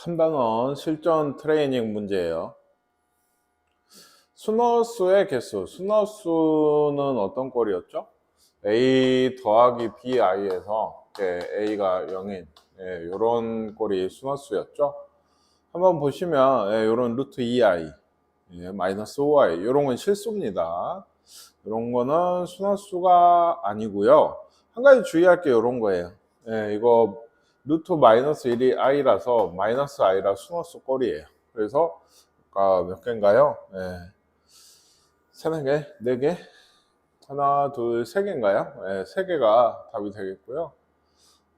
3단원 실전 트레이닝 문제예요. 순허수의 개수. 순허수는 어떤 꼴이었죠? a 더하기 bi에서 a가 0인 이런 꼴이 순허수였죠. 한번 보시면 이런 루트 2i 마이너스 5i 이런 건 실수입니다. 이런 거는 순허수가 아니고요. 한 가지 주의할 게 이런 거예요. 이거 루트 마이너스 1이 i라서 마이너스 i라 순허수 꼴이에요. 그래서 아까 몇 개인가요? 세네 개, 네 개, 하나, 둘, 세 개인가요? 세 개가 답이 되겠고요.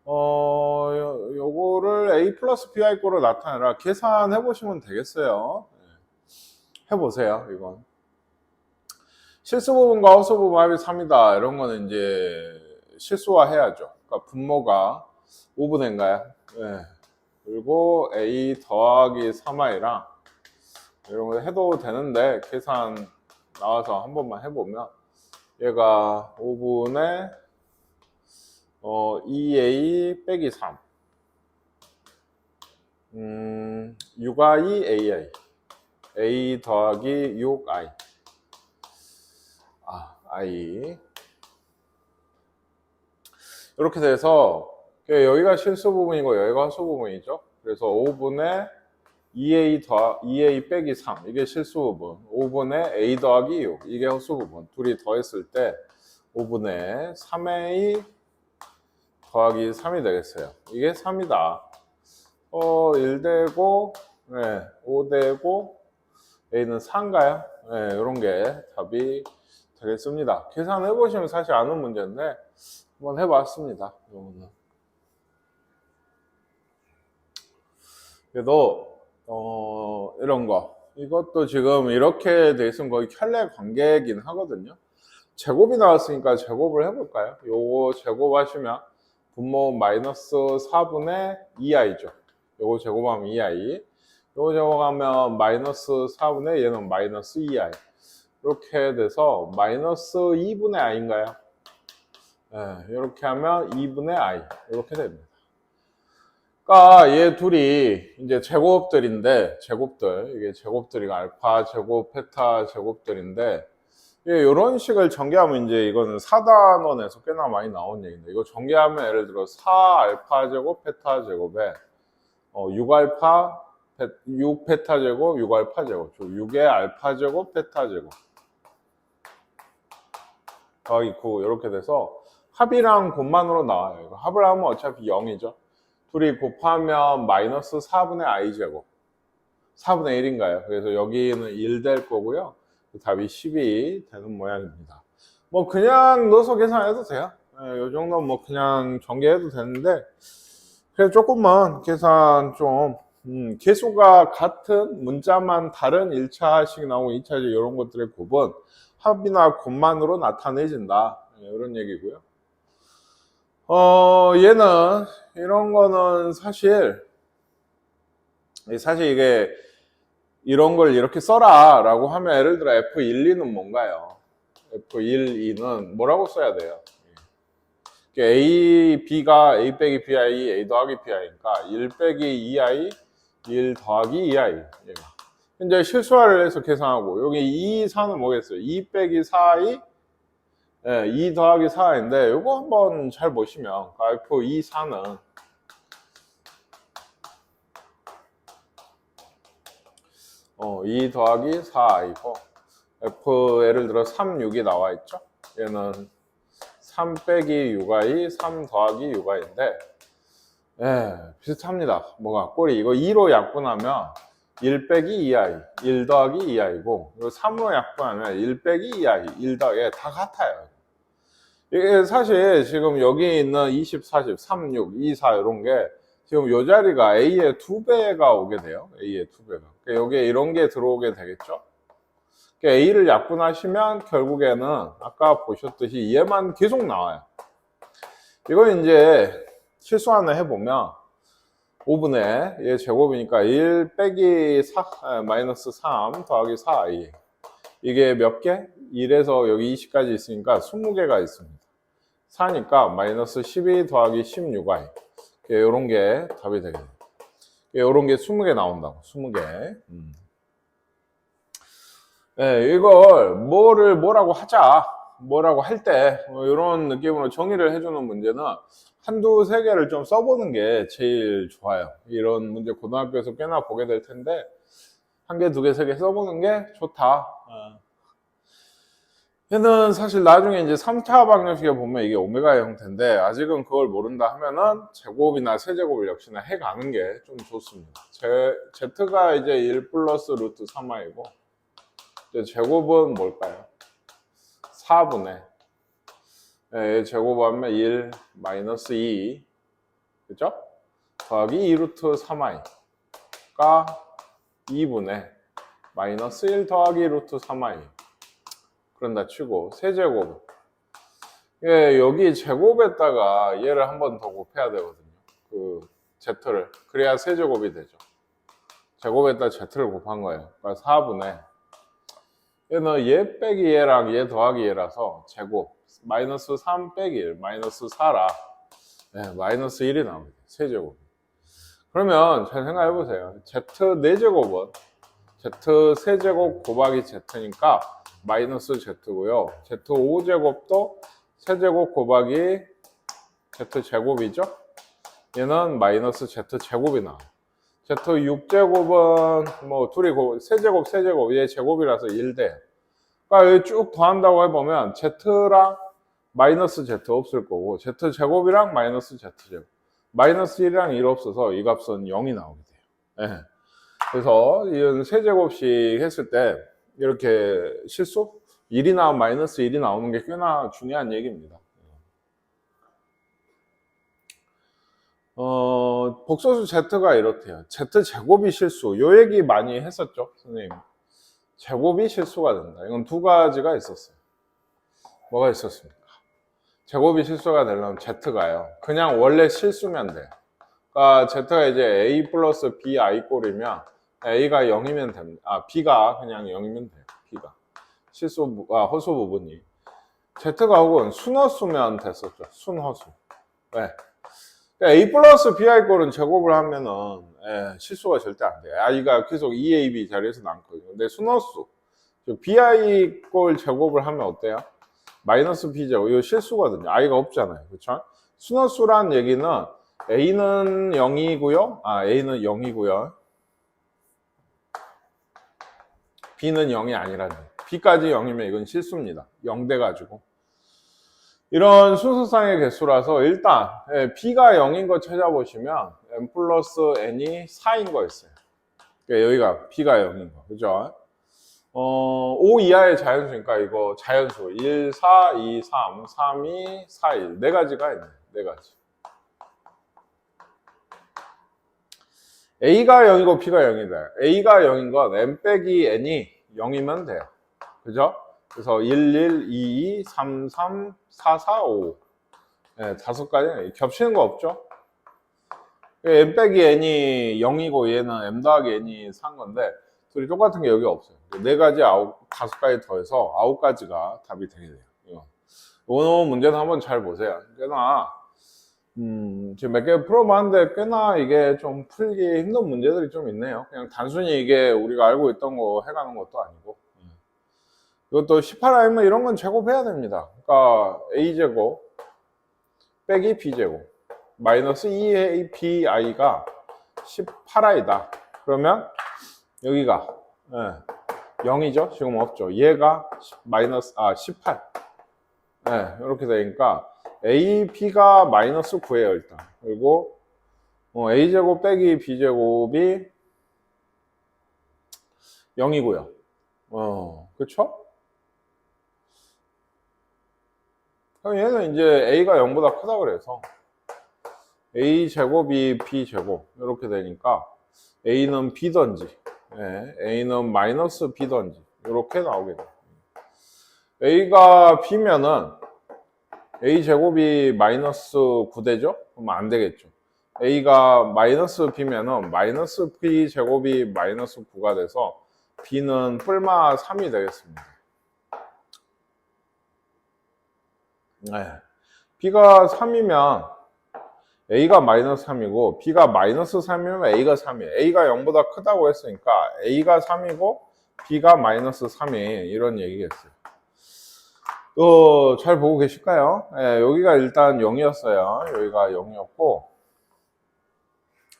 요거를 a 플러스 bi 꼴로 나타내라 계산해 보시면 되겠어요. 해보세요. 이건 실수 부분과 허수 부분 합이 3이다. 이런 거는 이제 실수화 해야죠. 그러니까 분모가 5분의인가요? 그리고 a 더하기 3i랑 이런 거 해도 되는데 계산 나와서 한 번만 해보면 얘가 5분의 2a 빼기 3 6i ai a 더하기 6i i 이렇게 돼서 여기가 실수 부분이고 여기가 허수 부분이죠. 그래서 5분의 2a 빼기 3 이게 실수 부분, 5분의 a 더하기 6 이게 허수 부분. 둘이 더했을 때 5분의 3a 더하기 3이 되겠어요. 이게 3이다. 1되고 5되고 a는 4인가요? 이런 게 답이 되겠습니다. 계산해 보시면 사실 아는 문제인데 한번 해봤습니다. 이거는. 그래도 이런 거 이것도 지금 이렇게 돼 있으면 거의 켤레 관계이긴 하거든요. 제곱이 나왔으니까 제곱을 해볼까요? 요거 제곱하시면 분모 마이너스 4분의 2i죠. 요거 제곱하면 2i 요거 제곱하면 마이너스 4분의 얘는 마이너스 2i 이렇게 돼서 마이너스 2분의 i인가요? 이렇게 하면 2분의 i 이렇게 됩니다. 그러니까 얘 둘이 이제 제곱들인데 제곱들 이게 제곱들이 알파 제곱 베타 제곱들인데 이런 식을 전개하면 이제 이거는 4단원에서 꽤나 많이 나온 얘기인데 이거 전개하면 예를 들어 4알파 제곱 베타 제곱에 6알파 6 베타 제곱 6알파 제곱 6의 알파 제곱 베타 제곱 더하기 9 이렇게 돼서 합이랑 곱만으로 나와요. 이거 합을 하면 어차피 0이죠. 둘이 곱하면 마이너스 4분의 i 제곱 4분의 1인가요? 그래서 여기는 1 될 거고요. 답이 10이 되는 모양입니다. 뭐 그냥 넣어서 계산해도 돼요. 이 정도는 뭐 그냥 전개해도 되는데 그래서 조금만 계산 좀 개수가 같은 문자만 다른 1차식 나오고 2차식 이런 것들의 곱은 합이나 곱만으로 나타내진다. 이런 얘기고요. 얘는 이런 거는 사실 이게 이런 걸 이렇게 써라 라고 하면 예를 들어 F1, 2는 뭔가요? F1, 2는 뭐라고 써야 돼요? A, B가 A 빼기 BI, A 더하기 BI니까 1 빼기 2I, 1 더하기 2I 이제 실수화를 해서 계산하고 여기 2, 4는 뭐겠어요? 2 빼기 4I 2 더하기 4인데 이거 한번 잘 보시면 F2, 4는 2 더하기 4i고 F 예를 들어 3, 6이 나와 있죠. 얘는 3 빼기 6i, 3 더하기 6i인데 비슷합니다. 뭐가 꼴이 이거 2로 약분하면 1 빼기 2i, 1 더하기 2i고 이거 3으로 약분하면 1 빼기 2i, 1 더하기 다 같아요. 이게 사실 지금 여기 있는 20, 40, 3, 6, 2, 4 이런 게 지금 이 자리가 A의 2배가 오게 돼요. A의 2배가. 그러니까 여기에 이런 게 들어오게 되겠죠. 그러니까 A를 약분하시면 결국에는 아까 보셨듯이 얘만 계속 나와요. 이거 이제 실수 하나 해보면 5분의 얘 제곱이니까 1 빼기 4, 마이너스 3 더하기 4i 이게 몇 개? 1에서 여기 20까지 있으니까 20개가 있습니다. 4니까 마이너스 12 더하기 16i 이런 게 답이 되겠네요. 이런 게 20개 나온다고. 20개. 네, 이걸 뭐라고 하자. 뭐라고 할 때, 이런 느낌으로 정의를 해주는 문제는 한두 세 개를 좀 써보는 게 제일 좋아요. 이런 문제 고등학교에서 꽤나 보게 될 텐데, 한 개, 두 개, 세 개 써보는 게 좋다. 얘는 사실 나중에 이제 3차 방정식에 보면 이게 오메가의 형태인데, 아직은 그걸 모른다 하면은 제곱이나 세제곱을 역시나 해가는 게 좀 좋습니다. Z가 이제 1 플러스 루트 3i고, 제곱은 뭘까요? 4분의 제곱하면 1 마이너스 2, 그죠? 더하기 2루트 3i가 2분의 마이너스 1 더하기 루트 3i. 그런다 치고 세제곱. 여기 제곱에다가 얘를 한 번 더 곱해야 되거든요. 그 z를. 그래야 세제곱이 되죠. 제곱에다 z를 곱한 거예요. 그러니까 4분의 얘는 얘 빼기 얘랑 얘 더하기 얘라서 제곱 마이너스 3 빼기 1 마이너스 4라 마이너스 1이 나옵니다. 세제곱. 그러면 잘 생각해 보세요. z 4제곱은 z 세제곱 곱하기 z니까 마이너스 z고요. z 5제곱도 세제곱 곱하기 z제곱이죠. 얘는 마이너스 z제곱이 나와요. z 6제곱은 뭐 둘이 세제곱 얘 제곱이라서 1대. 그러니까 여기 쭉 더한다고 해보면 z랑 마이너스 z 없을 거고 z제곱이랑 마이너스 z제곱 마이너스 1이랑 1 없어서 이 값은 0이 나오게 돼요. 네. 그래서 이런 세제곱씩 했을 때 이렇게 실수 1이 나오면 마이너스 1이 나오는 게 꽤나 중요한 얘기입니다. 복소수 z가 이렇대요. z제곱이 실수. 요 얘기 많이 했었죠, 선생님. 제곱이 실수가 된다. 이건 두 가지가 있었어요. 뭐가 있었습니까? 제곱이 실수가 되려면 z가요. 그냥 원래 실수면 돼요. 그러니까 z가 이제 a 플러스 b i 꼴이면 a가 0이면 됩니다. b가 그냥 0이면 돼요. b가. 허수 부분이. z가 혹은 순허수면 됐었죠. 순허수. 왜? A 플러스 BI 꼴은 제곱을 하면은 실수가 절대 안 돼요. i가 계속 2ab 자리에서 남거든요. 근데 순허수 BI 꼴 제곱을 하면 어때요? 마이너스 B제곱. 이거 실수거든요. i가 없잖아요. 그렇죠? 순허수란 얘기는 a는 0이고요. a는 0이고요. b는 0이 아니라는 거예요. b까지 0이면 이건 실수입니다. 0 돼가지고. 이런 순서상의 개수라서 일단 b가 0인 거 찾아보시면 n 플러스 n이 4인 거였어요. 그러니까 여기가 b가 0인 거. 그죠? 5 이하의 자연수니까 이거 자연수 1, 4, 2, 3, 3, 2, 4, 1 네 가지가 있네요. 네 가지. a가 0이고 b가 0이다. a가 0인 건 n 빼기 n이 0이면 돼요. 그죠? 그래서 1, 1, 2, 2, 3, 3, 4, 4, 5 다섯 가지 겹치는 거 없죠? n 빼기 n이 0이고 얘는 m 더하기 n이 4인 건데 둘이 똑같은 게 여기 없어요. 네 가지 다섯 가지 더해서 9가지가 답이 되게 돼요. 이 문제는 한번 잘 보세요. 꽤나 지금 몇 개 풀어봤는데 꽤나 이게 좀 풀기 힘든 문제들이 좀 있네요. 그냥 단순히 이게 우리가 알고 있던 거 해가는 것도 아니고 이것도 18i면 이런 건 제곱해야 됩니다. 그러니까 a제곱 빼기 b제곱 마이너스 2abi가 18i다. 그러면 여기가 0이죠? 지금 없죠. 얘가 마이너스 18 이렇게 되니까 a, b가 마이너스 9예요 일단. 그리고 a제곱 빼기 b제곱이 0이고요. 그쵸? 그럼 얘는 이제 a가 0보다 크다 그래서 a제곱이 b제곱 이렇게 되니까 a는 b던지 a는 마이너스 b던지 이렇게 나오게 돼요. a가 b면은 a제곱이 마이너스 9되죠? 그럼 안 되겠죠. a가 마이너스 b면은 마이너스 b제곱이 마이너스 9가 돼서 b는 뿔마 3이 되겠습니다. b가 3이면 A가 마이너스 3이고 B가 마이너스 3이면 A가 3이에요. A가 0보다 크다고 했으니까 A가 3이고 B가 마이너스 3이 이런 얘기겠어요. 잘 보고 계실까요? 네, 여기가 일단 0이었어요. 여기가 0이었고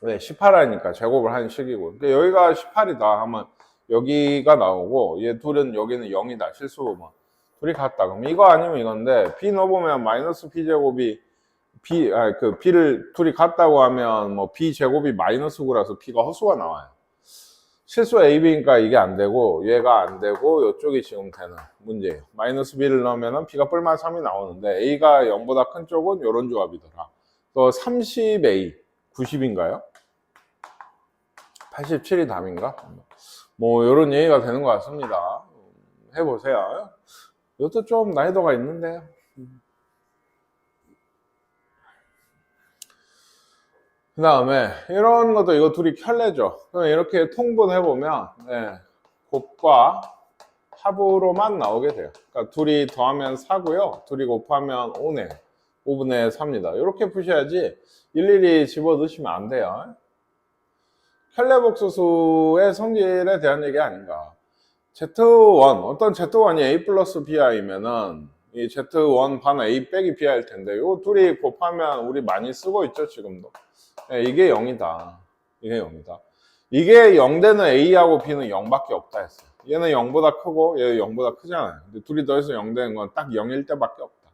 네, 18하니까 제곱을 한 식이고 그러니까 여기가 18이다 하면 여기가 나오고 얘 둘은 여기는 0이다 실수만 둘이 같다 그럼 이거 아니면 이건데 B 넣어보면 마이너스 B제곱이 B를 둘이 같다고 하면 뭐 B제곱이 마이너스 9라서 B가 허수가 나와요. 실수 A, B니까 이게 안 되고 얘가 안 되고 이쪽이 지금 되는 문제예요. 마이너스 B를 넣으면 B가 뿔만 3이 나오는데 A가 0보다 큰 쪽은 이런 조합이더라. 또 30A 90인가요? 87이 답인가? 뭐 이런 얘기가 되는 것 같습니다. 해보세요. 이것도 좀 난이도가 있는데요. 그 다음에 이런 것도 이거 둘이 켤레죠. 그럼 이렇게 통분해보면 네, 곱과 합으로만 나오게 돼요. 그러니까 둘이 더하면 4고요. 둘이 곱하면 5네. 5분의 4입니다. 이렇게 푸셔야지 일일이 집어넣으시면 안 돼요. 켈레복수수의 성질에 대한 얘기 아닌가. Z1, 어떤 Z1이 A 플러스 BI면은 이 Z1 반 A 빼기 BI일 텐데 요 둘이 곱하면 우리 많이 쓰고 있죠, 지금도. 네, 이게 0이다. 이게 0이다. 이게 0 되는 A하고 B는 0밖에 없다 했어요. 얘는 0보다 크고 얘는 0보다 크잖아요. 근데 둘이 더해서 0 되는 건 딱 0일 때밖에 없다.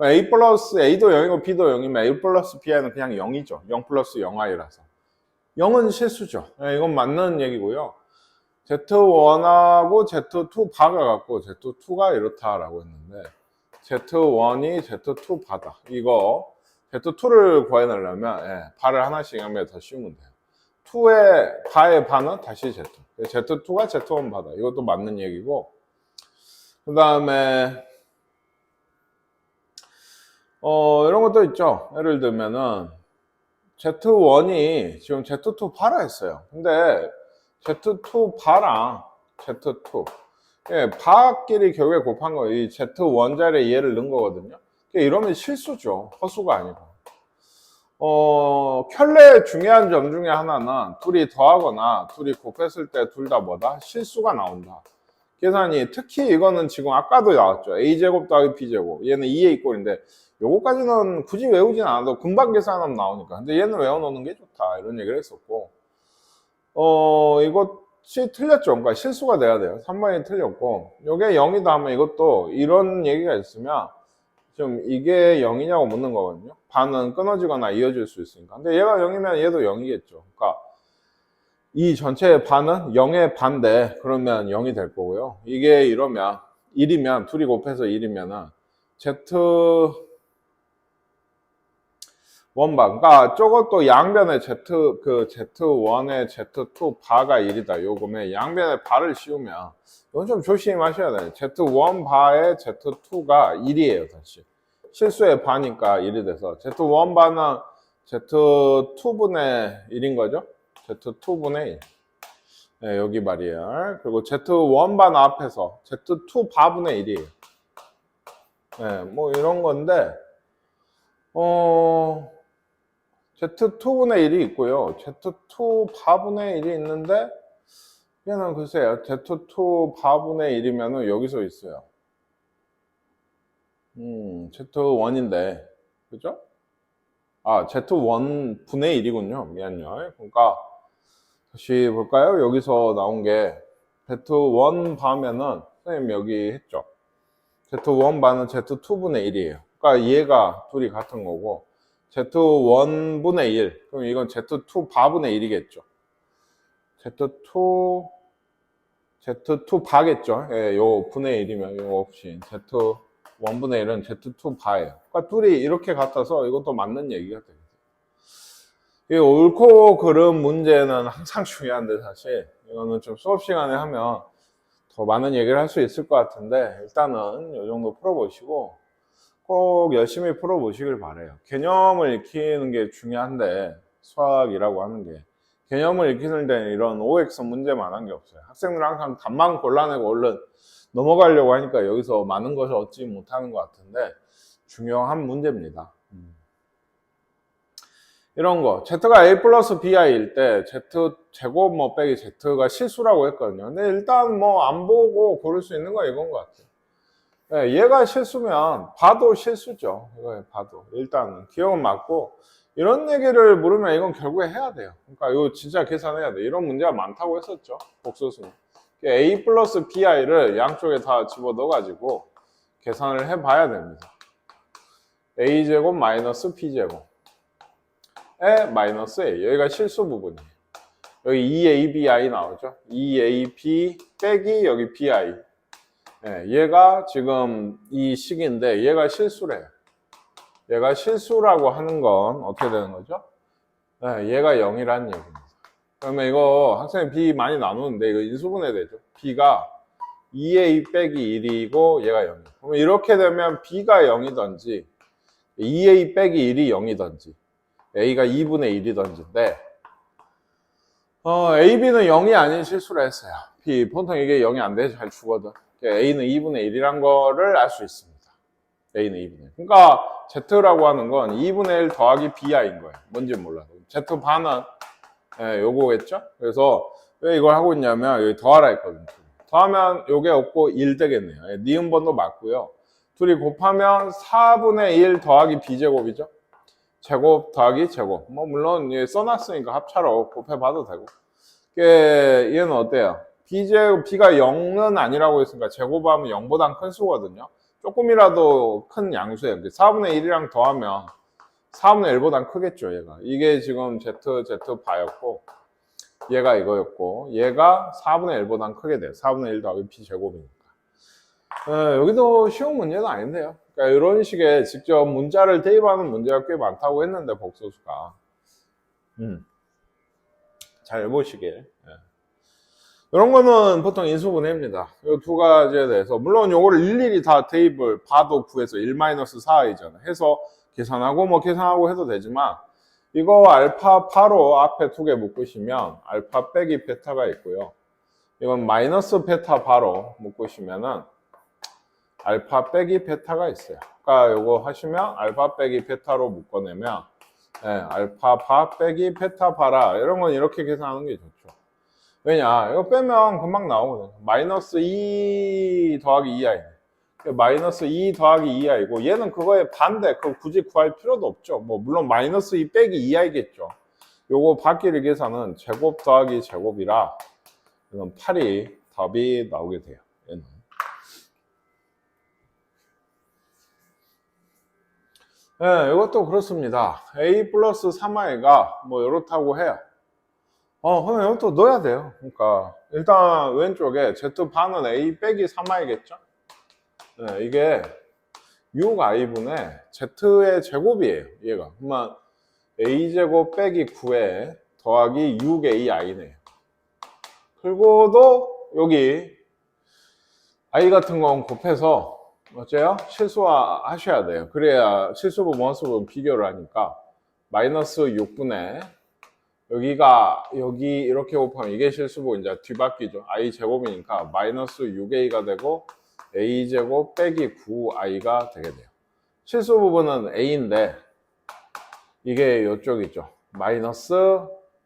A 플러스 A도 0이고 B도 0이면 A 플러스 BI는 그냥 0이죠. 0 플러스 0i라서. 0은 실수죠. 네, 이건 맞는 얘기고요. Z1하고 Z2 바가 같고 Z2가 이렇다라고 했는데 Z1이 Z2 바다. 이거 Z2를 구해내려면 바를 하나씩 하면 더 쉬우면 돼요. 2의 바의 바는 다시 Z. Z2가 Z1 바다. 이것도 맞는 얘기고 그 다음에 이런 것도 있죠. 예를 들면은 Z1이 지금 Z2 바라 했어요. 근데 Z2 바랑 Z2 바끼리 결국에 곱한 거예요. 이 Z1 자리에 얘를 넣은 거거든요. 이러면 실수죠. 허수가 아니고. 켤레의 중요한 점 중에 하나는 둘이 더하거나 둘이 곱했을 때 둘 다 뭐다? 실수가 나온다. 계산이 특히 이거는 지금 아까도 나왔죠. A제곱 더하기 B제곱. 얘는 2A 꼴인데 요거까지는 굳이 외우진 않아도 금방 계산하면 나오니까. 근데 얘는 외워놓는 게 좋다. 이런 얘기를 했었고. 이것이 틀렸죠. 그러니까 실수가 돼야 돼요. 3번이 틀렸고. 요게 0이다 하면 이것도 이런 얘기가 있으면 좀 이게 0이냐고 묻는 거거든요. 반은 끊어지거나 이어질 수 있으니까. 근데 얘가 0이면 얘도 0이겠죠. 그러니까 이 전체의 반은 0의 반대 그러면 0이 될 거고요. 이게 이러면 1이면 둘이 곱해서 1이면은 Z1바 그러니까 저것도 양변의 Z1의 Z2 바가 1이다. 요금에 양변의 바를 씌우면 이건 좀 조심하셔야 돼요. Z1 바의 Z2가 1이에요. 다시 실수의 바니까 1이 돼서 Z1 바는 Z2분의 1인 거죠. Z2분의 1. 네, 여기 말이에요. 그리고 Z1반 앞에서 Z2 바분의 1이에요. 네, 뭐 이런 건데, Z2분의 1이 있고요. Z2 바분의 1이 있는데, 얘는 글쎄요. Z2 바분의 1이면은 여기서 있어요. Z1인데, 그죠? 아, Z1 분의 1이군요. 미안요. 그러니까, 다시 볼까요? 여기서 나온 게 Z1 바면은 선생님 여기 했죠. Z1 바는 Z2분의 1이에요. 그러니까 얘가 둘이 같은 거고 Z1분의 1 그럼 이건 Z2 바분의 1이겠죠. Z2 바겠죠. 예, 요 분의 1이면 요 없이 Z1분의 1은 Z2 바예요. 그러니까 둘이 이렇게 같아서 이것도 맞는 얘기가 돼요. 이 옳고 그름 문제는 항상 중요한데 사실 이거는 좀 수업 시간에 하면 더 많은 얘기를 할 수 있을 것 같은데 일단은 이 정도 풀어보시고 꼭 열심히 풀어보시길 바래요. 개념을 익히는 게 중요한데 수학이라고 하는 게 개념을 익히는 데는 이런 OX 문제만 한 게 없어요. 학생들 항상 답만 골라내고 얼른 넘어가려고 하니까 여기서 많은 것을 얻지 못하는 것 같은데 중요한 문제입니다. 이런 거 z가 a 플러스 bi일 때 z 제곱 뭐 빼기 z가 실수라고 했거든요. 근데 일단 뭐 안 보고 고를 수 있는 거 이건 것 같아요. 네, 얘가 실수면 봐도 실수죠. 이거 봐도 일단 기억은 맞고, 이런 얘기를 물으면 이건 결국에 해야 돼요. 그러니까 이거 진짜 계산해야 돼. 이런 문제가 많다고 했었죠, 복소수는. a 플러스 bi를 양쪽에 다 집어넣어 가지고 계산을 해봐야 됩니다. a제곱 마이너스 b제곱 에 마이너스 a, 여기가 실수 부분이에요. 여기 2abi 나오죠. 2ab 빼기 여기 bi. 네, 얘가 지금 이 식인데 얘가 실수래요. 얘가 실수라고 하는 건 어떻게 되는 거죠? 네, 얘가 0이라는 얘기입니다. 그러면 이거 학생이 b 많이 나누는데 이거 인수분해 되죠. b가 2a 빼기 1이고 얘가 0이에요. 그러면 이렇게 되면 b가 0이든지 2a 빼기 1이 0이든지 a가 2분의 1이든지인데 ab는 0이 아닌 실수를 했어요. b 보통 이게 0이 안 돼 잘 주거든. a는 2분의 1이란 거를 알 수 있습니다. a는 2분의 1. 그러니까 z라고 하는 건 2분의 1 더하기 bi인 거예요. 뭔지 몰라도. z반은 요거겠죠? 그래서 왜 이걸 하고 있냐면 여기 더하라 했거든요. 더하면 요게 없고 1 되겠네요. 니은번도 맞고요. 둘이 곱하면 4분의 1 더하기 b제곱이죠. 제곱 더하기 제곱. 뭐 물론 써놨으니까 합차로 곱해봐도 되고. 얘는 어때요? b제곱, b가 0은 아니라고 했으니까 제곱하면 0보단 큰 수거든요. 조금이라도 큰 양수예요. 4분의 1이랑 더하면 4분의 1보단 크겠죠, 얘가. 이게 지금 z바였고, 얘가 이거였고, 얘가 4분의 1보단 크게 돼요. 4분의 1 더하기 b제곱이니까. 여기도 쉬운 문제는 아닌데요. 그러니까 이런 식의 직접 문자를 대입하는 문제가 꽤 많다고 했는데, 복소수가. 잘 보시길. 이런 거는 보통 인수분해입니다. 이 두 가지에 대해서. 물론 요거를 일일이 다 대입을 봐도 구해서 1-4i잖아. 해서 계산하고 뭐 계산하고 해도 되지만, 이거 알파 파로 앞에 두 개 묶으시면 알파 빼기 베타가 있고요. 이건 마이너스 베타 바로 묶으시면은 알파 빼기 베타가 있어요. 그러니까 요거 하시면 알파 빼기 베타로 묶어내면 알파 바 빼기 베타 바라, 이런 건 이렇게 계산하는 게 좋죠. 왜냐, 이거 빼면 금방 나오거든요. 마이너스 2 더하기 2i. 마이너스 2 더하기 2i고, 얘는 그거에 반대, 그거 굳이 구할 필요도 없죠. 뭐, 물론 마이너스 2 빼기 2i겠죠. 요거 바퀴를 계산은 제곱 더하기 제곱이라, 이건 8이 답이 나오게 돼요. 얘는. 네, 이것도 그렇습니다. a 플러스 3i가 뭐, 이렇다고 해요. 그럼 이것도 넣어야 돼요. 그러니까, 일단 왼쪽에 z반은 a 빼기 3i겠죠? 네, 이게 6i분의 z의 제곱이에요. 얘가. 그러면 a제곱 빼기 9에 더하기 6ai네요. 그리고도 여기 i 같은 건 곱해서 어째요? 실수하셔야 돼요. 그래야 실수분, 원수분 비교를 하니까 마이너스 6분의 여기가 여기 이렇게 곱하면 이게 실수분 이제 뒤바뀌죠. i 제곱이니까 마이너스 6a가 되고 a제곱 빼기 9i가 되게 돼요. 실수 부분은 a인데 이게 이쪽이죠. 마이너스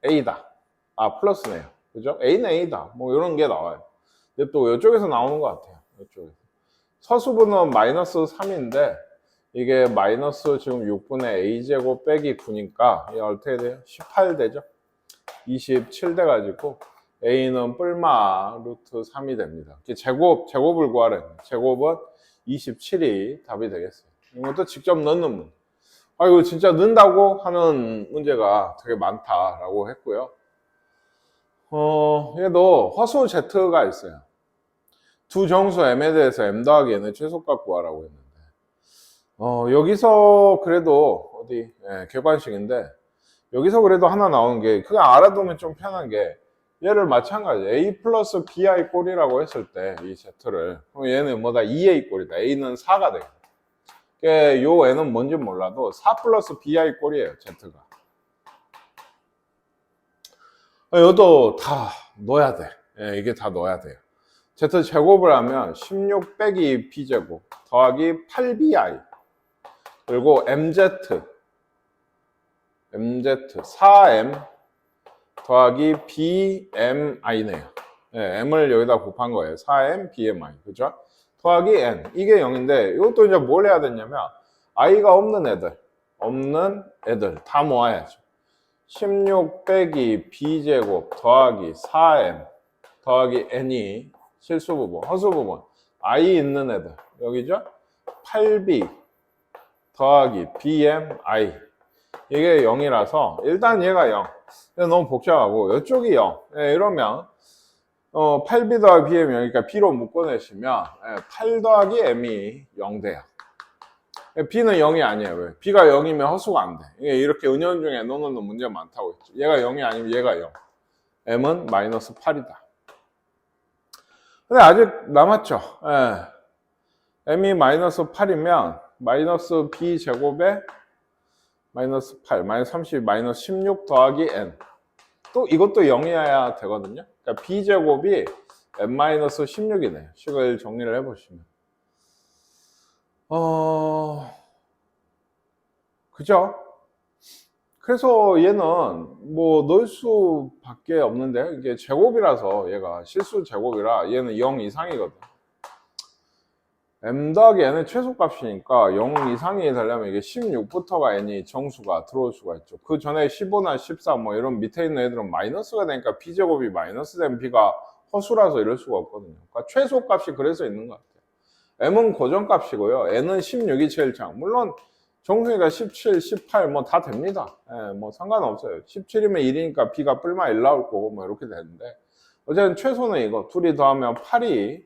a다. 플러스네요. 그죠? a는 a다. 뭐 이런 게 나와요. 근데 또 이쪽에서 나오는 것 같아요. 이쪽에서. 서수분은 마이너스 3인데 이게 마이너스 지금 6분의 a제곱 빼기 9니까 이게 어떻게 돼요? 18 되죠? 27 돼가지고 a는 뿔마 루트 3이 됩니다. 제곱을 구하래. 제곱은 27이 답이 되겠어요. 이것도 직접 넣는 문제. 이거 진짜 넣는다고 하는 문제가 되게 많다라고 했고요. 얘도 허수 z가 있어요. 두 정수 m에 대해서 m 더하기 n의 최소값 구하라고 했는데, 여기서 그래도 객관식인데, 여기서 그래도 하나 나오는 게, 그냥 알아두면 좀 편한 게, 얘를 마찬가지 a 플러스 bi 꼴이라고 했을 때 이 z를, 그럼 얘는 뭐다? 2a 꼴이다. a는 4가 돼요. 요 n은 뭔지 몰라도 4 플러스 bi 꼴이에요, z가. 이것도 다 넣어야 돼. 이게 다 넣어야 돼요. z 제곱을 하면 16 빼기 b제곱 더하기 8bi 그리고 mz mz 4m 더하기 bmi네요. 네, m을 여기다 곱한 거예요. 4m bmi. 그죠? 더하기 n. 이게 0인데 이것도 이제 뭘 해야 되냐면 i가 없는 애들 다 모아야죠. 16 빼기 b제곱 더하기 4m 더하기 n이 실수 부분, 허수 부분. i 있는 애들. 여기죠? 8b 더하기 bmi. 이게 0이라서 일단 얘가 0. 너무 복잡하고 이쪽이 0. 네, 이러면 8b 더하기 bm이 0이니까 b로 묶어내시면 8 더하기 m이 0 돼요. b는 0이 아니에요. 왜? b가 0이면 허수가 안 돼. 이렇게 은연중에 노는 문제가 많다고 했죠. 얘가 0이 아니면 얘가 0. m은 마이너스 8이다. 근데 아직 남았죠. m이 마이너스 8이면 마이너스 b제곱에 마이너스 8, 마이너스 30, 마이너스 16 더하기 n. 또 이것도 0이어야 되거든요. 그러니까 b제곱이 n-16이네요. 식을 정리를 해보시면. 그죠? 그래서 얘는 뭐 넣을 수밖에 없는데 이게 제곱이라서 얘가 실수 제곱이라 얘는 0 이상이거든. m 더하기 n의 최소값이니까 0 이상이 되려면 이게 16부터가 n이 정수가 들어올 수가 있죠. 그 전에 15나 14 뭐 이런 밑에 있는 애들은 마이너스가 되니까 b제곱이 마이너스 된 b가 허수라서 이럴 수가 없거든요. 그러니까 최소값이 그래서 있는 것 같아요. m은 고정값이고요. n은 16이 제일 장. 물론 정수니까 17, 18 뭐 다 됩니다. 뭐 상관없어요. 17이면 1이니까 b가 뿔마 1 나올 거고 뭐 이렇게 되는데 어쨌든 최소는 이거 둘이 더하면 8이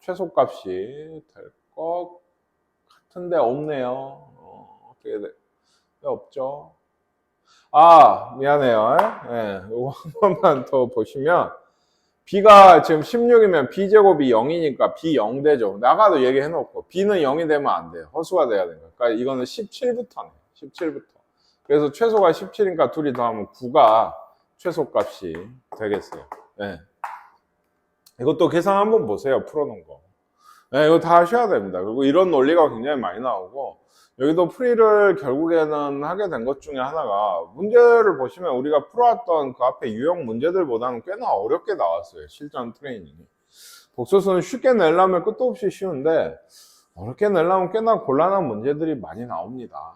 최소값이 될 것 같은데 없네요. 어떻게 돼? 왜 없죠? 아, 미안해요. 이거 한 번만 더 보시면 b가 지금 16이면 b제곱이 0이니까 b 0 되죠. 아까도 얘기해놓고 b는 0이 되면 안 돼요. 허수가 돼야 되는 거예요. 그러니까 이거는 17부터네. 17부터. 그래서 최소가 17이니까 둘이 더하면 9가 최소값이 되겠어요. 이것도 계산 한번 보세요. 풀어놓은 거. 이거 다 하셔야 됩니다. 그리고 이런 논리가 굉장히 많이 나오고 여기도 풀이를 결국에는 하게 된 것 중에 하나가 문제를 보시면 우리가 풀어왔던 그 앞에 유형 문제들보다는 꽤나 어렵게 나왔어요. 실전 트레이닝이. 복소수는 쉽게 내려면 끝도 없이 쉬운데 어렵게 내려면 꽤나 곤란한 문제들이 많이 나옵니다.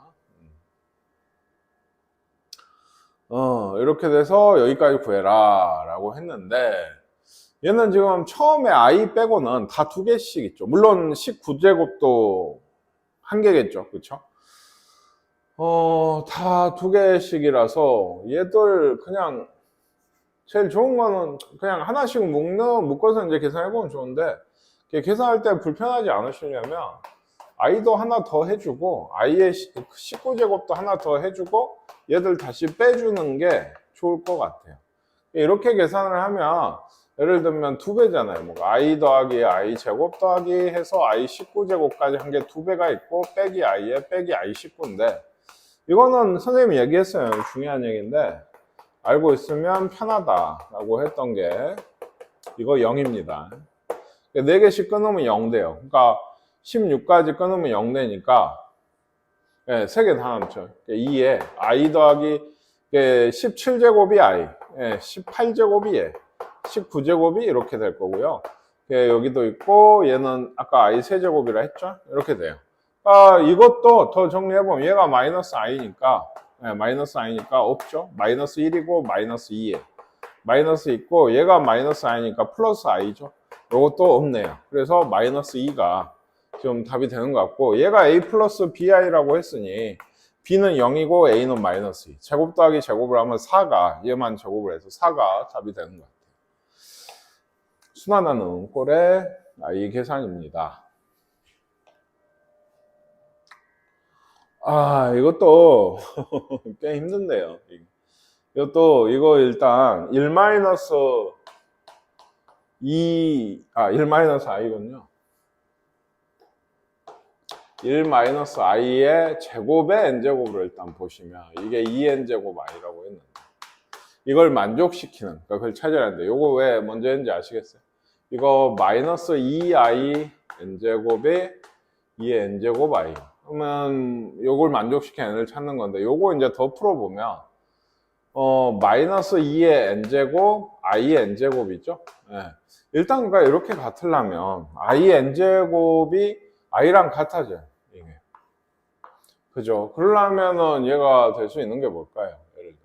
이렇게 돼서 여기까지 구해라 라고 했는데 얘는 지금 처음에 i 빼고는 다 2개씩 있죠. 물론 19제곱도 1개겠죠. 그쵸? 다 2개씩이라서 얘들 그냥 제일 좋은 거는 그냥 하나씩 묶어서 이제 계산해보면 좋은데 계산할 때 불편하지 않으시려면 i도 하나 더 해주고 i의 19제곱도 하나 더 해주고 얘들 다시 빼주는 게 좋을 것 같아요. 이렇게 계산을 하면 예를 들면 2배잖아요. 뭐 i 더하기 i 제곱 더하기 해서 i 19제곱까지 한 게 2배가 있고 빼기 i에 빼기 i 19인데 이거는 선생님이 얘기했어요. 중요한 얘기인데 알고 있으면 편하다라고 했던 게 이거 0입니다. 4개씩 끊으면 0 돼요. 그러니까 16까지 끊으면 0 되니까 3개 다 남죠. 2에 i 더하기 17제곱이 i, 18제곱이 얘, 19제곱이 이렇게 될 거고요. 여기도 있고 얘는 아까 i 세제곱이라 했죠? 이렇게 돼요. 이것도 더 정리해보면 얘가 마이너스 i니까 없죠? 마이너스 1이고 마이너스 2에 마이너스 있고 얘가 마이너스 i니까 플러스 i죠. 이것도 없네요. 그래서 마이너스 2가 지금 답이 되는 것 같고 얘가 a 플러스 bi라고 했으니 b는 0이고 a는 마이너스 2. 제곱 더하기 제곱을 하면 4가 얘만 제곱을 해서 4가 답이 되는 것 같아요. 순환하는 꼴의 i 계산입니다. 이것도 꽤 힘든데요. 이거 일단 1-2 1-i군요. 1-i의 제곱의 n제곱으로 일단 보시면 이게 2n제곱 i라고 했는데 이걸 만족시키는, 그러니까 그걸 찾아야 하는데 이거 왜 먼저 했는지 아시겠어요? 이거 마이너스 2i n제곱에 2n제곱 i 그러면 요걸 만족시키는 n을 찾는 건데, 요거 이제 더 풀어보면 마이너스 2의 n제곱, i의 n제곱이죠. 예. 일단 그러니까 이렇게 같으려면 i의 n제곱이 i랑 같아져요. 이게. 그죠? 그러려면은 얘가 될 수 있는 게 뭘까요? 예를 들면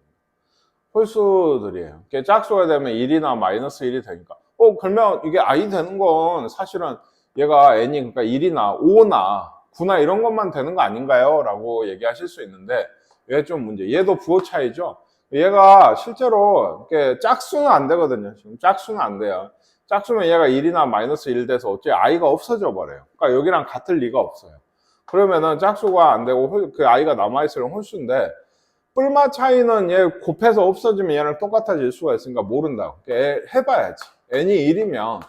홀수들이에요. 이게 짝수가 되면 1이나 마이너스 1이 되니까. 그러면 이게 i 되는 건 사실은 얘가 n이 그러니까 1이나 5나 9나 이런 것만 되는 거 아닌가요? 라고 얘기하실 수 있는데, 얘 좀 문제. 얘도 부호 차이죠. 얘가 실제로 이렇게 짝수는 안 되거든요. 지금 짝수는 안 돼요. 짝수면 얘가 1이나 마이너스 1 돼서 어째 i가 없어져 버려요. 그러니까 여기랑 같을 리가 없어요. 그러면은 짝수가 안 되고 그 i가 남아있으면 홀수인데, 뿔마 차이는 얘 곱해서 없어지면 얘랑 똑같아질 수가 있으니까 모른다고. 해봐야지. n이 1이면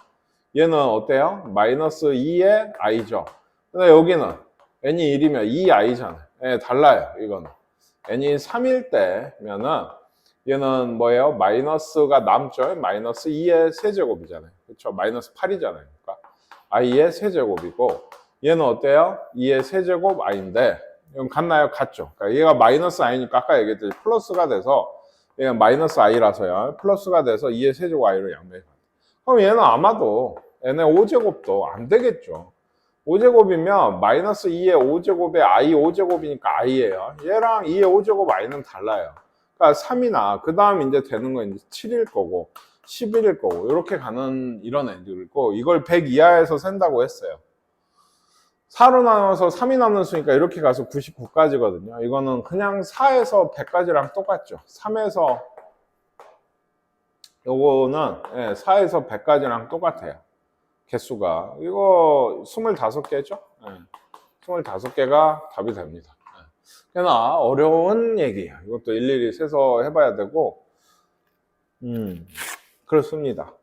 얘는 어때요? 마이너스 2의 i죠. 근데 여기는 n이 1이면 2i잖아요. 달라요, 이거는. n이 3일 때면은 얘는 뭐예요? 마이너스가 남죠? 마이너스 2의 세제곱이잖아요. 그렇죠? 마이너스 8이잖아요. 그러니까 i의 세제곱이고, 얘는 어때요? 2의 세제곱 i인데, 이건 같나요? 같죠. 그러니까 얘가 마이너스 i니까 아까 얘기했듯이 플러스가 돼서, 얘가 마이너스 i라서요. 플러스가 돼서 2의 세제곱 i로 양변이 가요. 그럼 얘는 아마도 n의 5제곱도 안 되겠죠. 5제곱이면 마이너스 2의 5제곱에 i 5제곱이니까 i예요. 얘랑 2의 5제곱 i는 달라요. 그러니까 3이나 그 다음 이제 되는 건 이제 7일 거고 11일 거고 이렇게 가는 이런 애들이고, 이걸 100 이하에서 센다고 했어요. 4로 나눠서 3이 남는 수니까 이렇게 가서 99까지거든요. 이거는 그냥 4에서 100까지랑 똑같죠. 3에서 요거는 4에서 100까지랑 똑같아요. 개수가. 이거 25개죠? 25개가 답이 됩니다. 꽤나 어려운 얘기예요. 이것도 일일이 세서 해봐야 되고, 그렇습니다.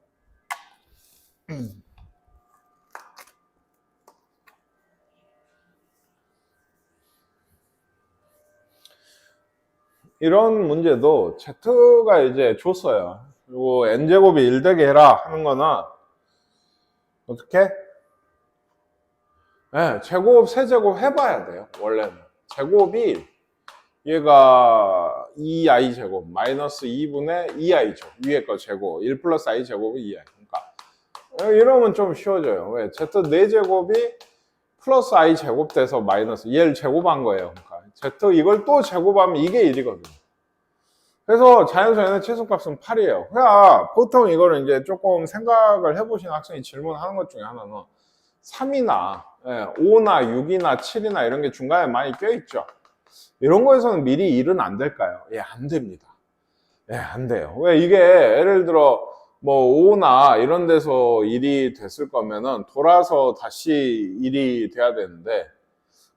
이런 문제도 Z가 이제 줬어요. 그리고 N제곱이 1 되게 해라 하는 거는 어떻게? 제곱, 세제곱 해봐야 돼요. 원래는. 제곱이 얘가 2i 제곱, 마이너스 2분의 2i죠. 위에 거 제곱, 1 플러스 i 제곱이 2i. 그러니까 이러면 좀 쉬워져요. 왜? Z 4제곱이 플러스 i 제곱 돼서 마이너스, 얘를 제곱한 거예요. 그러니까 Z 이걸 또 제곱하면 이게 1이거든요. 그래서 자연수에는 최소값은 8이에요. 그러니까 보통 이거를 이제 조금 생각을 해보신 학생이 질문하는 것 중에 하나는 3이나 5나 6이나 7이나 이런 게 중간에 많이 껴있죠. 이런 거에서는 미리 1은 안 될까요? 안 됩니다. 안 돼요. 왜? 이게 예를 들어 뭐 5나 이런 데서 1이 됐을 거면은 돌아서 다시 1이 돼야 되는데,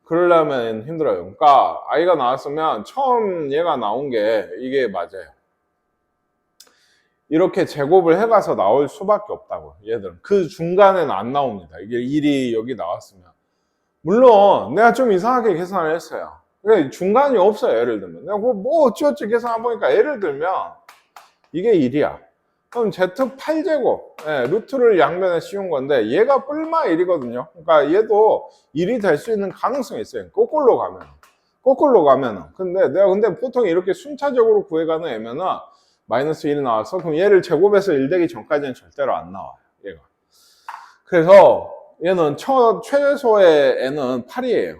그러려면 힘들어요. 그러니까 i가 나왔으면 처음 얘가 나온 게 이게 맞아요. 이렇게 제곱을 해가서 나올 수밖에 없다고. 얘들은 그 중간에는 안 나옵니다. 이게 1이 여기 나왔으면. 물론 내가 좀 이상하게 계산을 했어요. 중간이 없어요. 예를 들면 내가 뭐 어찌어찌 계산해 보니까, 예를 들면 이게 1이야. 그럼 Z8제곱, 루트를 양변에 씌운 건데 얘가 뿔마 1이거든요. 그러니까 얘도 1이 될 수 있는 가능성이 있어요. 거꾸로 가면은. 근데 보통 이렇게 순차적으로 구해가는 애면은 마이너스 1이 나와서, 그럼 얘를 제곱해서 1 되기 전까지는 절대로 안 나와요. 얘가. 그래서 얘는 최소의 n은 8이에요.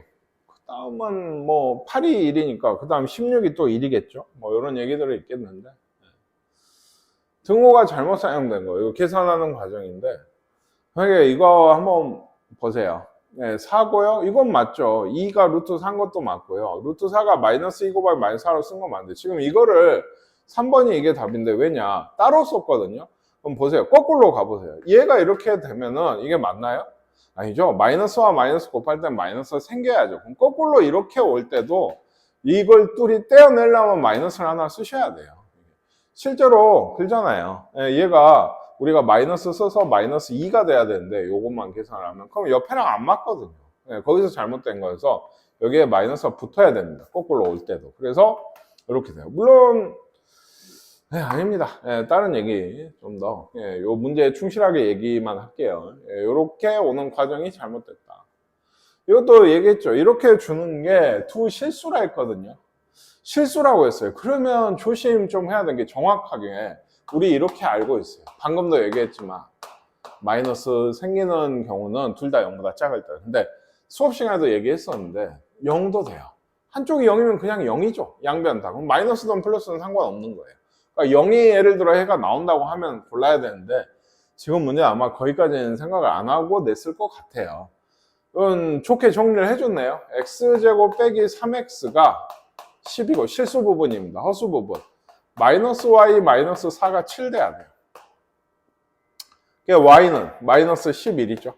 그 다음은 뭐 8이 1이니까 그 다음 16이 또 1이겠죠. 뭐 이런 얘기들이 있겠는데, 등호가 잘못 사용된 거예요. 이거 계산하는 과정인데, 만약에 이거 한번 보세요. 4고요. 이건 맞죠. 2가 루트 3 것도 맞고요. 루트 4가 마이너스 2 곱하기 마이너스 4로 쓴 건 맞는데, 지금 이거를 3번이 이게 답인데 왜냐? 따로 썼거든요. 그럼 보세요. 거꾸로 가보세요. 얘가 이렇게 되면은 이게 맞나요? 아니죠. 마이너스와 마이너스 곱할 땐 마이너스가 생겨야죠. 그럼 거꾸로 이렇게 올 때도 이걸 뚜리 떼어내려면 마이너스를 하나 쓰셔야 돼요. 실제로 그러잖아요. 얘가 우리가 마이너스 써서 마이너스 2가 돼야 되는데 요것만 계산을 하면, 그럼 옆에랑 안 맞거든요. 거기서 잘못된 거여서 여기에 마이너스가 붙어야 됩니다. 거꾸로 올 때도. 그래서 이렇게 돼요. 물론 아닙니다. 다른 얘기 좀 더 요 문제에 충실하게 얘기만 할게요. 이렇게 오는 과정이 잘못됐다. 이것도 얘기했죠. 이렇게 주는 게 두 실수라 했거든요. 실수라고 했어요. 그러면 조심 좀 해야 되는 게 정확하게 우리 이렇게 알고 있어요. 방금도 얘기했지만 마이너스 생기는 경우는 둘 다 0보다 작을 때. 근데 수업 시간에도 얘기했었는데 0도 돼요. 한쪽이 0이면 그냥 0이죠. 양변 다. 그럼 마이너스든 플러스는 상관없는 거예요. 그러니까 0이 예를 들어 해가 나온다고 하면 골라야 되는데 지금 문제 아마 거기까지는 생각을 안 하고 냈을 것 같아요. 이건 좋게 정리를 해줬네요. x제곱 빼기 3x가 10이고 실수 부분입니다. 허수 부분. 마이너스 y 마이너스 4가 7 돼야 돼요. y는 마이너스 11이죠.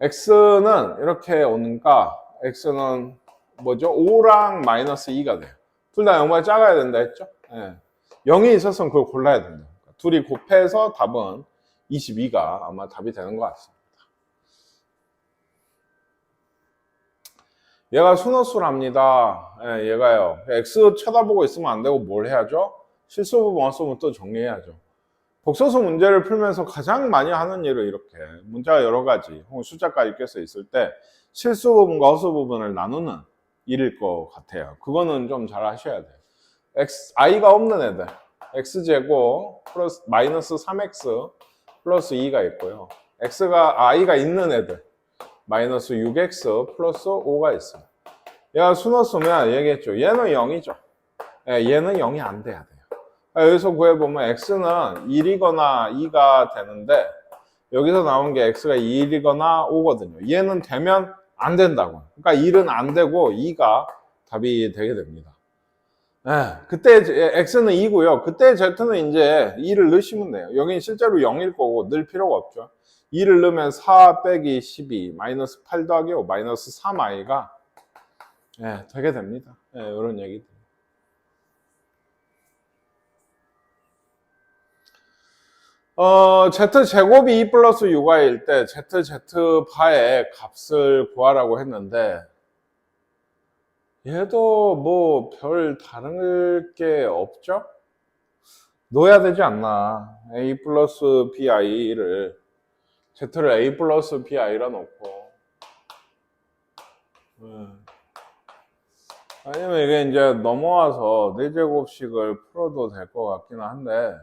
x는 이렇게 오니까 x는 뭐죠? 5랑 마이너스 2가 돼요. 둘 다 0보다 작아야 된다 했죠? 네. 0이 있었으면 그걸 골라야 된다. 둘이 곱해서 답은 22가 아마 답이 되는 것 같습니다. 얘가 순허수랍니다. 예, 얘가요. x 쳐다보고 있으면 안 되고 뭘 해야죠? 실수 부분, 허수 부분 또 정리해야죠. 복소수 문제를 풀면서 가장 많이 하는 일을 이렇게 문제가 여러 가지 혹은 숫자까지 껴서 있을 때 실수 부분과 허수 부분을 나누는 일일 것 같아요. 그거는 좀 잘 하셔야 돼요. i가 없는 애들 x제곱 플러스 마이너스 3x 플러스 2가 있고요. i가 있는 애들 마이너스 6x 플러스 5가 있어요. 얘가 순허수면 얘기했죠. 얘는 0이죠. 얘는 0이 안 돼야 돼요. 여기서 구해보면 x는 1이거나 2가 되는데 여기서 나온 게 x가 1이거나 5거든요. 얘는 되면 안 된다고. 그러니까 1은 안 되고 2가 답이 되게 됩니다. 그때 x는 2고요. 그때 z는 이제 2를 넣으시면 돼요. 여기는 실제로 0일 거고 넣을 필요가 없죠. 2를 넣으면 4 빼기 12 마이너스 8 더하기 5 마이너스 3i가 되게 됩니다. 이런 얘기들. z제곱이 2 플러스 6i일 때 z바의 값을 구하라고 했는데 얘도 뭐 별 다른 게 없죠? 넣어야 되지 않나. a 플러스 bi를 z를 a 플러스 bi라 놓고 아니면 이게 이제 넘어와서 4제곱씩을 풀어도 될 것 같기는 한데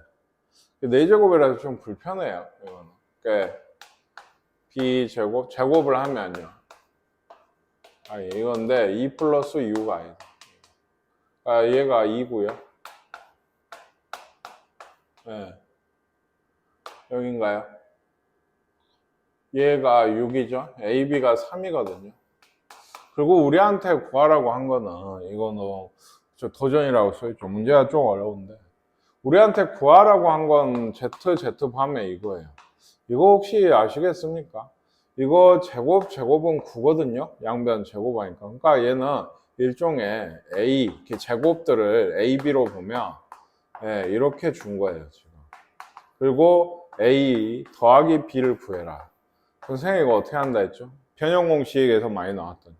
4제곱이라서 좀 불편해요. 이거는. 그러니까 b제곱 제곱을 하면요. 이건데 2 플러스 6 아니다. 얘가 2고요. 여긴가요? 얘가 6이죠. AB가 3이거든요. 그리고 우리한테 구하라고 한 거는 이거는 저 도전이라고 써있죠. 문제가 좀 어려운데 우리한테 구하라고 한 건 ZZ밤에 이거예요. 이거 혹시 아시겠습니까? 이거 제곱은 9거든요. 양변 제곱하니까. 그러니까 얘는 일종의 A 제곱들을 AB로 보면 이렇게 준 거예요. 지금. 그리고 A 더하기 B를 구해라. 선생님이 이거 어떻게 한다 했죠? 변형 공식에서 많이 나왔던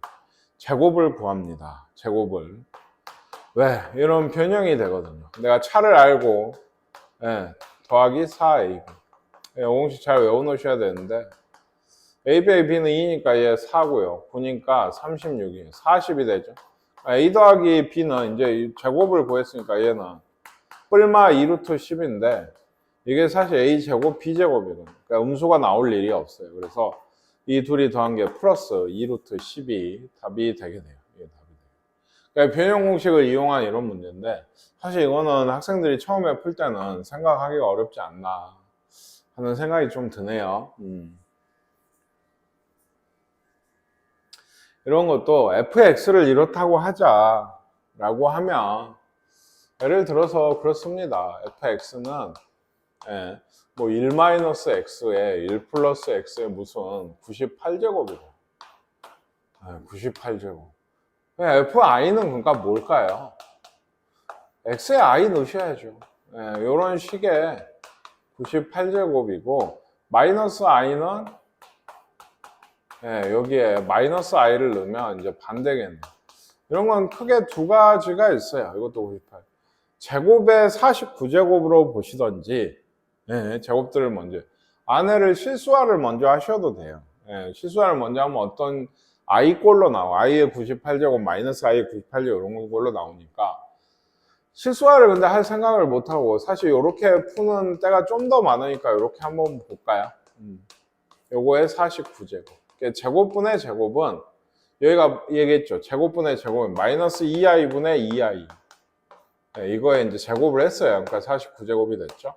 제곱을 구합니다. 제곱을. 왜? 이런 변형이 되거든요. 내가 차를 알고 더하기 4AB 공식 잘 외워놓으셔야 되는데 AB, B는 2니까 얘 4고요. 9니까 36이에요. 40이 되죠. A 더하기 B는 이제 제곱을 구했으니까 얘는 뿔마 2루트 10인데 이게 사실 A제곱, B제곱이거든요. 그러니까 음수가 나올 일이 없어요. 그래서 이 둘이 더한 게 플러스 2루트 10이 답이 되게 돼요. 이게 답이 돼요. 그러니까 변형 공식을 이용한 이런 문제인데 사실 이거는 학생들이 처음에 풀 때는 생각하기가 어렵지 않나 하는 생각이 좀 드네요. 이런 것도 fx를 이렇다고 하자라고 하면 예를 들어서 그렇습니다. fx는 뭐 1-x에 1 플러스 x에 무슨 98제곱이고 98제곱 fi는 그러니까 뭘까요? x에 i 넣으셔야죠. 이런 식의 98제곱이고 마이너스 i는 여기에 마이너스 i를 넣으면 이제 반대겠네요. 이런 건 크게 두 가지가 있어요. 이것도 98. 제곱의 49제곱으로 보시던지 제곱들을 먼저 안에를 실수화를 먼저 하셔도 돼요. 실수화를 먼저 하면 어떤 i꼴로 나와. i의 98제곱 마이너스 i의 98제곱 이런 걸로 나오니까 실수화를 근데 할 생각을 못하고 사실 이렇게 푸는 때가 좀 더 많으니까 이렇게 한번 볼까요? 요거의 49제곱. 제곱분의 제곱은 여기가 얘기했죠. 제곱분의 제곱은 마이너스 2i분의 2i. 네, 이거에 이제 제곱을 했어요. 그러니까 49제곱이 됐죠.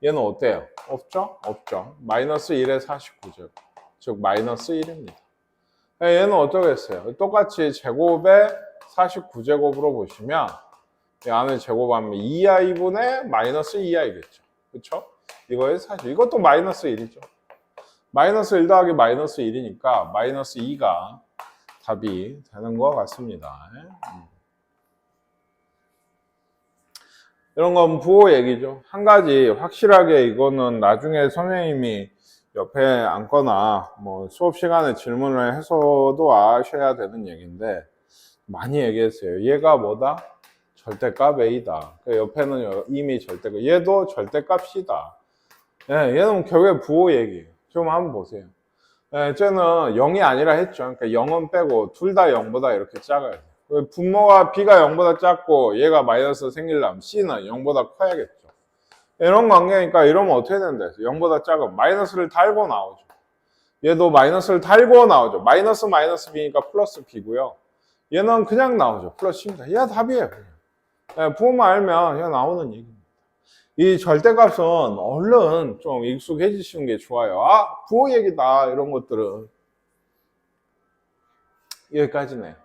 얘는 어때요? 없죠? 없죠. 마이너스 1의 49제곱. 즉 마이너스 1입니다. 얘는 어쩌겠어요? 똑같이 제곱의 49제곱으로 보시면 이 안에 제곱하면 2i분의 마이너스 2i겠죠. 그렇죠? 이거의 40. 이것도 마이너스 1이죠. 마이너스 1 더하기 마이너스 1이니까 마이너스 2가 답이 되는 것 같습니다. 이런 건 부호 얘기죠. 한 가지 확실하게 이거는 나중에 선생님이 옆에 앉거나 뭐 수업 시간에 질문을 해서도 아셔야 되는 얘기인데 많이 얘기했어요. 얘가 뭐다? 절대값 A다. 그 옆에는 이미 절대값. 얘도 절대값이다. 예, 얘는 결국에 부호 얘기예요. 좀 한번 보세요. 예, 쟤는 0이 아니라 했죠. 그러니까 0은 빼고 둘 다 0보다 이렇게 작아요. 분모가 B가 0보다 작고 얘가 마이너스 생기려면 C는 0보다 커야겠죠. 이런 관계니까 이러면 어떻게 된다? 0보다 작은 마이너스를 달고 나오죠. 얘도 마이너스를 달고 나오죠. 마이너스 마이너스 B니까 플러스 B고요. 얘는 그냥 나오죠. 플러스 C입니다. 얘가 답이에요. 예, 부호만 알면 그냥 나오는 얘기입니다. 이 절대값은 얼른 좀 익숙해지시는 게 좋아요. 아, 부호 얘기다. 이런 것들은. 여기까지네요.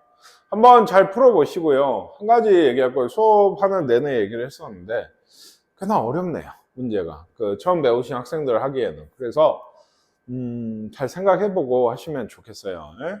한번 잘 풀어보시고요. 한 가지 얘기할 거예요. 수업하는 내내 얘기를 했었는데 꽤나 어렵네요. 문제가. 처음 배우신 학생들 하기에는. 그래서 잘 생각해보고 하시면 좋겠어요. 예?